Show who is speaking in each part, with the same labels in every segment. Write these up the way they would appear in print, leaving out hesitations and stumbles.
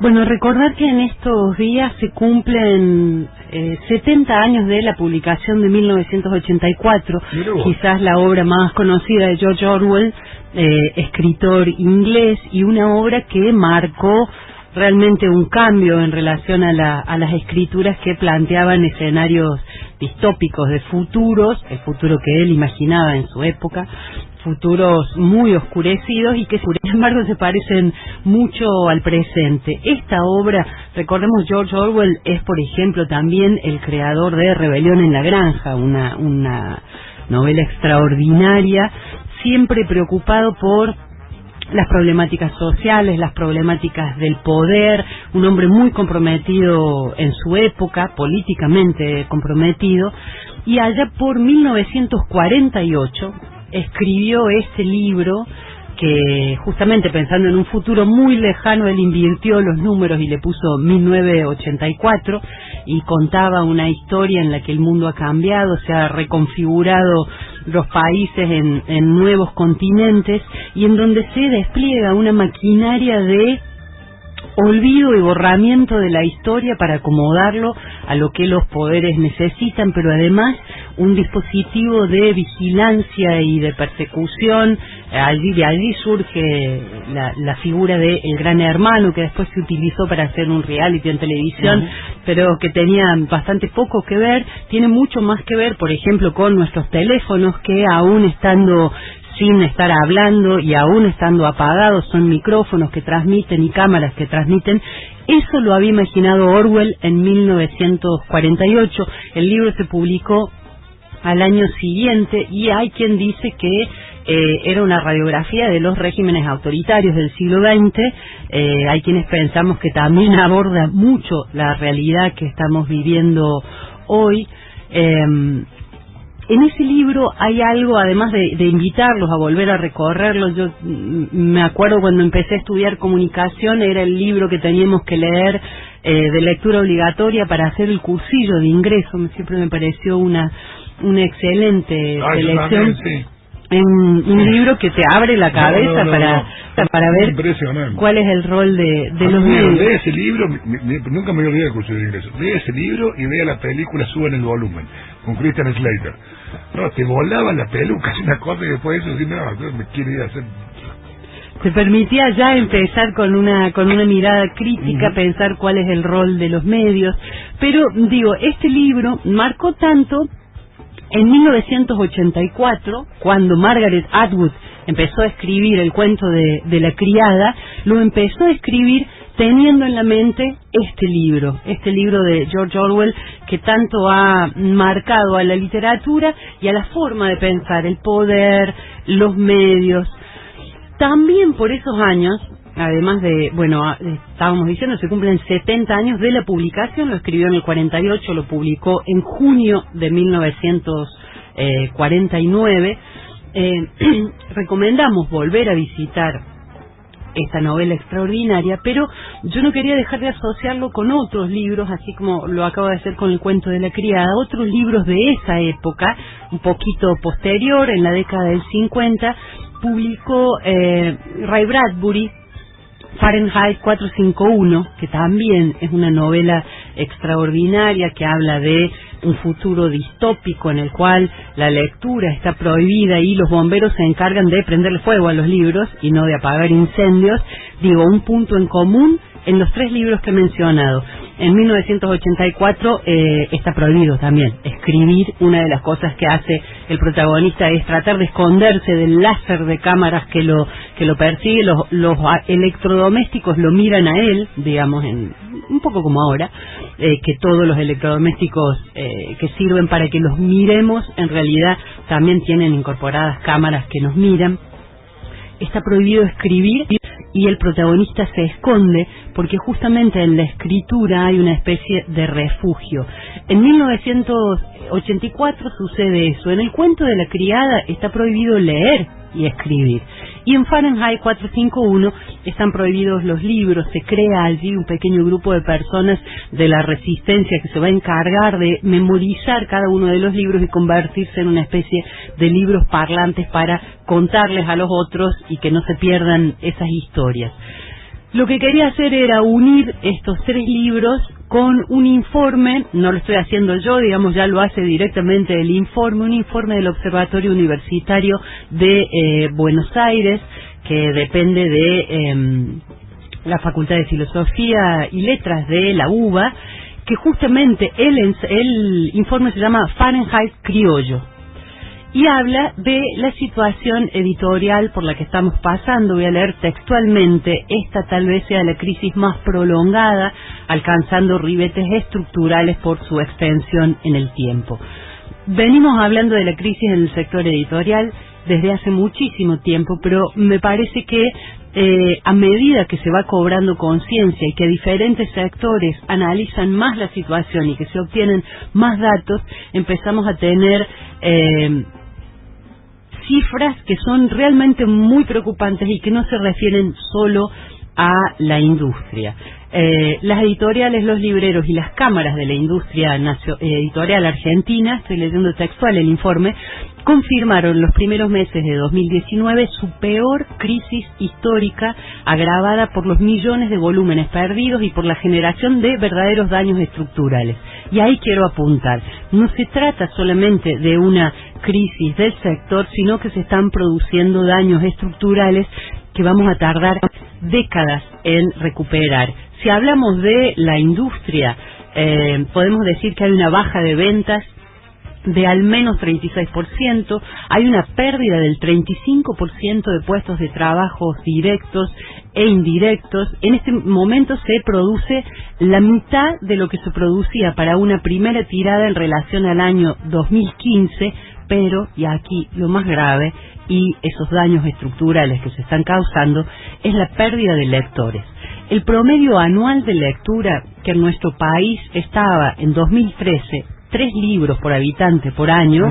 Speaker 1: Bueno, recordar que en estos días se cumplen 70 años de la publicación de 1984, quizás la obra más conocida de George Orwell, escritor inglés, y una obra que marcó realmente un cambio en relación a las escrituras que planteaban escenarios distópicos de futuros, el futuro que él imaginaba en su época, futuros muy oscurecidos y que sin embargo se parecen mucho al presente. Esta obra, recordemos, George Orwell es, por ejemplo, también el creador de Rebelión en la Granja, una novela extraordinaria, siempre preocupado por las problemáticas sociales, las problemáticas del poder, un hombre muy comprometido en su época, políticamente comprometido, y allá por 1948 escribió este libro que, justamente pensando en un futuro muy lejano, él invirtió los números y le puso 1984 y contaba una historia en la que el mundo ha cambiado, se ha reconfigurado los países en nuevos continentes y en donde se despliega una maquinaria de olvido y borramiento de la historia para acomodarlo a lo que los poderes necesitan, pero además un dispositivo de vigilancia y de persecución. De allí surge la figura de El Gran Hermano, que después se utilizó para hacer un reality en televisión, pero que tenía bastante poco que ver. Tiene mucho más que ver, por ejemplo, con nuestros teléfonos, que aún estando sin estar hablando y aún estando apagados, son micrófonos que transmiten y cámaras que transmiten. Eso lo había imaginado Orwell en 1948. El libro se publicó al año siguiente y hay quien dice que era una radiografía de los regímenes autoritarios del siglo XX. Hay quienes pensamos que también aborda mucho la realidad que estamos viviendo hoy. En ese libro hay algo, además de invitarlos a volver a recorrerlo. Yo me acuerdo cuando empecé a estudiar comunicación, era el libro que teníamos que leer de lectura obligatoria para hacer el cursillo de ingreso. Siempre me pareció una excelente selección. Un libro que te abre la cabeza para ver cuál es el rol de los medios.
Speaker 2: Lee ese libro, nunca me olvidé del curso de ingreso. Lee ese libro y vea la película Suben el Volumen, con Christian Slater. No, te volaban las pelucas, una cosa, y después de eso, no, me quiero ir a hacer.
Speaker 1: Te permitía ya empezar con una mirada crítica, pensar cuál es el rol de los medios. Pero, digo, este libro marcó tanto. En 1984, cuando Margaret Atwood empezó a escribir el cuento de la criada, lo empezó a escribir teniendo en la mente este libro de George Orwell, que tanto ha marcado a la literatura y a la forma de pensar el poder, los medios. También por esos años, además de, estábamos diciendo, se cumplen 70 años de la publicación, lo escribió en el 48, lo publicó en junio de 1949. Recomendamos volver a visitar esta novela extraordinaria, pero yo no quería dejar de asociarlo con otros libros, así como lo acabo de hacer con el cuento de la criada, otros libros de esa época, un poquito posterior, en la década del 50, publicó Ray Bradbury, Fahrenheit 451, que también es una novela extraordinaria que habla de un futuro distópico en el cual la lectura está prohibida y los bomberos se encargan de prenderle fuego a los libros y no de apagar incendios. Digo, un punto en común en los tres libros que he mencionado. En 1984 está prohibido también escribir. Una de las cosas que hace el protagonista es tratar de esconderse del láser de cámaras que lo persigue. Los electrodomésticos lo miran a él, digamos, un poco como ahora, que todos los electrodomésticos que sirven para que los miremos, en realidad también tienen incorporadas cámaras que nos miran. Está prohibido escribir y el protagonista se esconde porque justamente en la escritura hay una especie de refugio. En 1984 sucede eso. En el cuento de la criada está prohibido leer y escribir. Y en Fahrenheit 451 están prohibidos los libros. Se crea allí un pequeño grupo de personas de la resistencia que se va a encargar de memorizar cada uno de los libros y convertirse en una especie de libros parlantes para contarles a los otros y que no se pierdan esas historias. Lo que quería hacer era unir estos 3 libros con un informe, no lo estoy haciendo yo, digamos, ya lo hace directamente el informe, un informe del Observatorio Universitario de Buenos Aires, que depende de la Facultad de Filosofía y Letras de la UBA, que justamente el informe se llama Fahrenheit Criollo. Y habla de la situación editorial por la que estamos pasando. Voy a leer textualmente: esta tal vez sea la crisis más prolongada, alcanzando ribetes estructurales por su extensión en el tiempo. Venimos hablando de la crisis en el sector editorial desde hace muchísimo tiempo, pero me parece que a medida que se va cobrando conciencia y que diferentes sectores analizan más la situación y que se obtienen más datos, empezamos a tener cifras que son realmente muy preocupantes y que no se refieren solo a la industria. Las editoriales, los libreros y las cámaras de la industria editorial argentina, estoy leyendo textual el informe, confirmaron los primeros meses de 2019 su peor crisis histórica, agravada por los millones de volúmenes perdidos y por la generación de verdaderos daños estructurales. Y ahí quiero apuntar, no se trata solamente de una crisis del sector, sino que se están produciendo daños estructurales que vamos a tardar décadas en recuperar. Si hablamos de la industria, podemos decir que hay una baja de ventas de al menos 36%, hay una pérdida del 35% de puestos de trabajo directos e indirectos. En este momento se produce la mitad de lo que se producía para una primera tirada en relación al año 2015, pero, y aquí lo más grave, y esos daños estructurales que se están causando, es la pérdida de lectores. El promedio anual de lectura que en nuestro país estaba en 2013, 3 libros por habitante por año,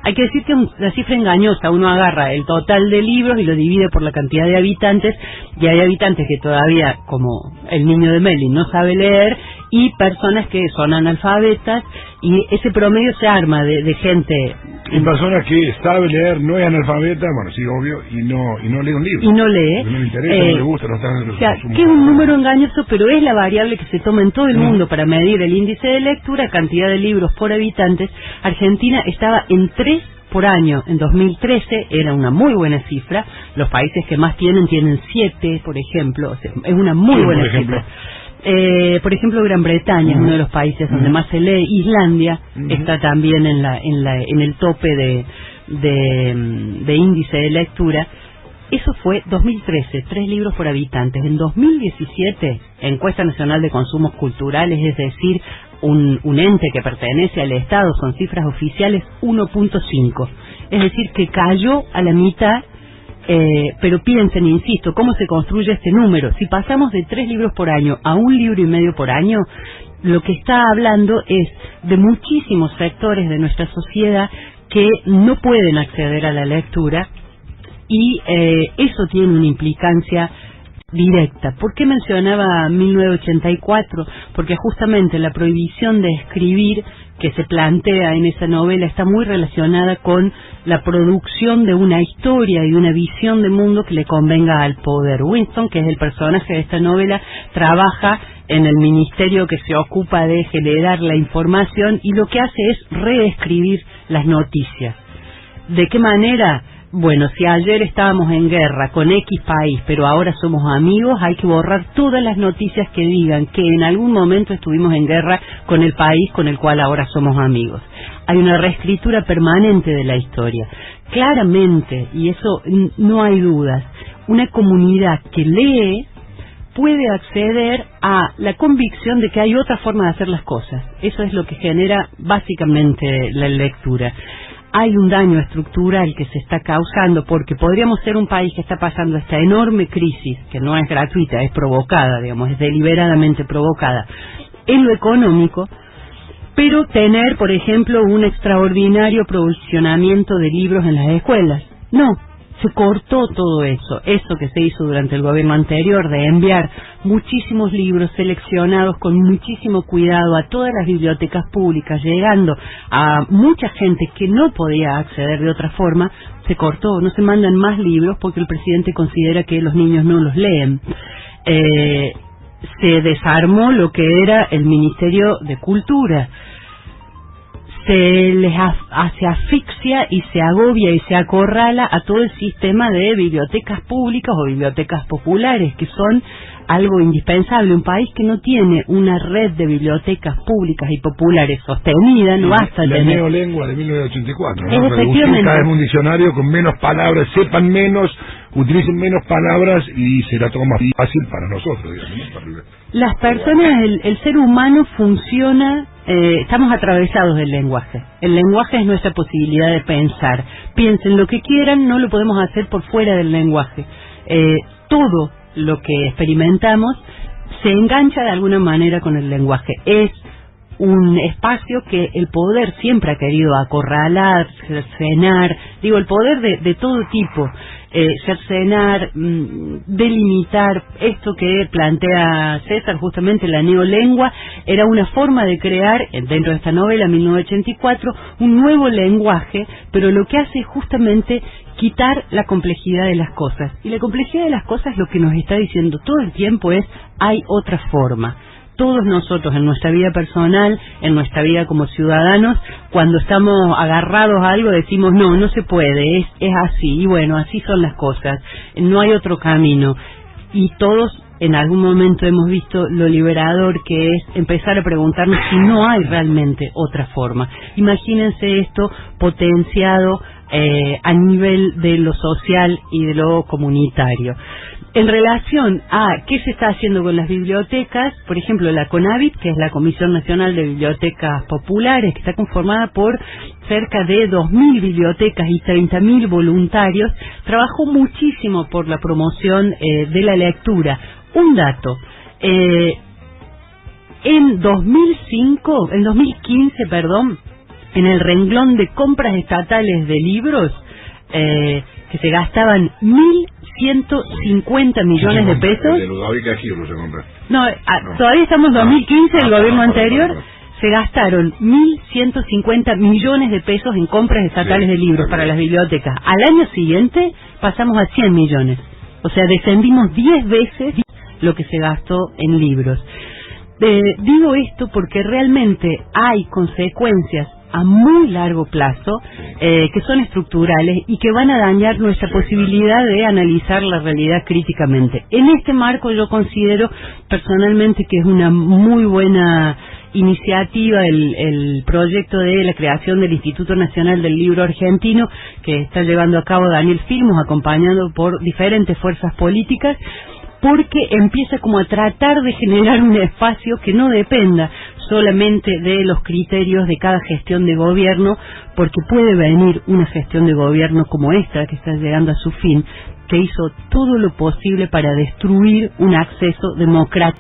Speaker 1: hay que decir que es una cifra engañosa. Uno agarra el total de libros y lo divide por la cantidad de habitantes, y hay habitantes que todavía, como el niño de Melvin, no sabe leer, y personas que son analfabetas, y ese promedio se arma de gente...
Speaker 2: Y personas que sabe leer, no es analfabeta, bueno, sí, obvio, y no lee un libro.
Speaker 1: Y no lee.
Speaker 2: No le interesa, no le gusta, no está en
Speaker 1: o sea, que es un número engañoso, pero es la variable que se toma en todo el mundo para medir el índice de lectura, cantidad de libros por habitantes. Argentina estaba en 3 por año. En 2013 era una muy buena cifra. Los países que más tienen 7, por ejemplo. O sea, es una muy buena cifra. Por ejemplo, Gran Bretaña es uno de los países donde más se lee. Islandia está también en el tope de índice de lectura. Eso fue 2013, 3 libros por habitantes. En 2017, Encuesta Nacional de Consumos Culturales, es decir, un ente que pertenece al Estado, con cifras oficiales, 1.5. Es decir, que cayó a la mitad. Pero piensen, insisto, ¿cómo se construye este número? Si pasamos de 3 libros por año a 1 libro y medio por año, lo que está hablando es de muchísimos sectores de nuestra sociedad que no pueden acceder a la lectura, y eso tiene una implicancia directa. ¿Por qué mencionaba 1984? Porque justamente la prohibición de escribir que se plantea en esa novela está muy relacionada con la producción de una historia y una visión de mundo que le convenga al poder. Winston, que es el personaje de esta novela, trabaja en el ministerio que se ocupa de generar la información, y lo que hace es reescribir las noticias. ¿De qué manera? Bueno, si ayer estábamos en guerra con X país, pero ahora somos amigos, hay que borrar todas las noticias que digan que en algún momento estuvimos en guerra con el país con el cual ahora somos amigos. Hay una reescritura permanente de la historia. Claramente, y eso no hay dudas, una comunidad que lee puede acceder a la convicción de que hay otra forma de hacer las cosas. Eso es lo que genera básicamente la lectura. Hay un daño estructural que se está causando, porque podríamos ser un país que está pasando esta enorme crisis, que no es gratuita, es provocada, digamos, es deliberadamente provocada, en lo económico, pero tener, por ejemplo, un extraordinario provisionamiento de libros en las escuelas. No, se cortó todo eso que se hizo durante el gobierno anterior, de enviar muchísimos libros seleccionados con muchísimo cuidado a todas las bibliotecas públicas, llegando a mucha gente que no podía acceder de otra forma. Se cortó, no se mandan más libros porque el presidente considera que los niños no los leen. se desarmó lo que era el Ministerio de Cultura. Se les se asfixia y se agobia y se acorrala a todo el sistema de bibliotecas públicas o bibliotecas populares, que son algo indispensable. Un país que no tiene una red de bibliotecas públicas y populares sostenida, no basta
Speaker 2: la
Speaker 1: tener...
Speaker 2: neolengua de 1984, ¿no?
Speaker 1: Efectivamente.
Speaker 2: Cada vez un diccionario con menos palabras, sepan menos, utilicen menos palabras y será todo más fácil para nosotros, digamos, ¿no?
Speaker 1: Las personas, el ser humano funciona, estamos atravesados del lenguaje. El lenguaje es nuestra posibilidad de pensar. Piensen lo que quieran, no lo podemos hacer por fuera del lenguaje. Todo lo que experimentamos se engancha de alguna manera con el lenguaje. Es un espacio que el poder siempre ha querido acorralar, cercenar, digo, el poder de todo tipo, cercenar, delimitar. Esto que plantea César, justamente la neolengua, era una forma de crear, dentro de esta novela 1984, un nuevo lenguaje, pero lo que hace es justamente quitar la complejidad de las cosas. Y la complejidad de las cosas lo que nos está diciendo todo el tiempo es: hay otra forma. Todos nosotros en nuestra vida personal, en nuestra vida como ciudadanos, cuando estamos agarrados a algo decimos no se puede, es así, y bueno, así son las cosas, no hay otro camino. Y todos en algún momento hemos visto lo liberador que es empezar a preguntarnos si no hay realmente otra forma. Imagínense esto potenciado a nivel de lo social y de lo comunitario. En relación a qué se está haciendo con las bibliotecas, por ejemplo, la CONABIT, que es la Comisión Nacional de Bibliotecas Populares, que está conformada por cerca de 2.000 bibliotecas y 30.000 voluntarios, trabajó muchísimo por la promoción de la lectura. Un dato, en 2015, en el renglón de compras estatales de libros, que se gastaban 1.150 millones de pesos.
Speaker 2: De Ludovica Giro se compra.
Speaker 1: No, todavía estamos en 2015, el gobierno anterior. Se gastaron 1.150 millones de pesos en compras estatales de libros para las bibliotecas. Al año siguiente pasamos a 100 millones. O sea, descendimos 10 veces lo que se gastó en libros. Digo esto porque realmente hay consecuencias a muy largo plazo que son estructurales y que van a dañar nuestra posibilidad de analizar la realidad críticamente. En este marco yo considero personalmente que es una muy buena iniciativa el proyecto de la creación del Instituto Nacional del Libro Argentino, que está llevando a cabo Daniel Filmus, acompañado por diferentes fuerzas políticas, porque empieza como a tratar de generar un espacio que no dependa solamente de los criterios de cada gestión de gobierno, porque puede venir una gestión de gobierno como esta, que está llegando a su fin, que hizo todo lo posible para destruir un acceso democrático